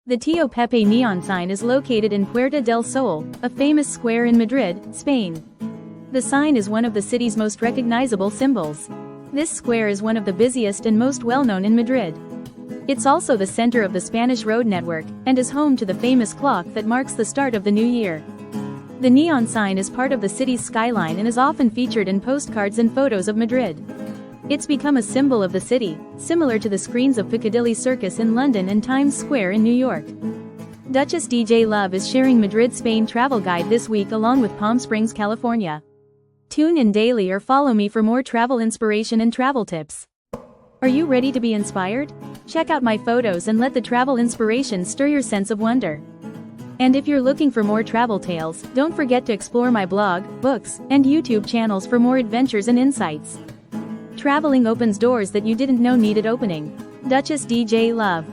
The Tío Pepe neon sign is located in Puerta del Sol, a famous square in Madrid, Spain. The sign is one of the city's most recognizable symbols. This square is one of the busiest and most well-known in Madrid. It's also the center of the Spanish road network, and is home to the famous clock that marks the start of the new year. The neon sign is part of the city's skyline and is often featured in postcards and photos of Madrid. It's become a symbol of the city, similar to the screens of Piccadilly Circus in London and Times Square in New York. Duchess DJ Love is sharing Madrid, Spain travel guide this week along with Palm Springs, California. Tune in daily or follow me for more travel inspiration and travel tips. Are you ready to be inspired? Check out my photos and let the travel inspiration stir your sense of wonder. And if you're looking for more travel tales, don't forget to explore my blog, books, and YouTube channels for more adventures and insights. Traveling opens doors that you didn't know needed opening. Duchess DJ Love.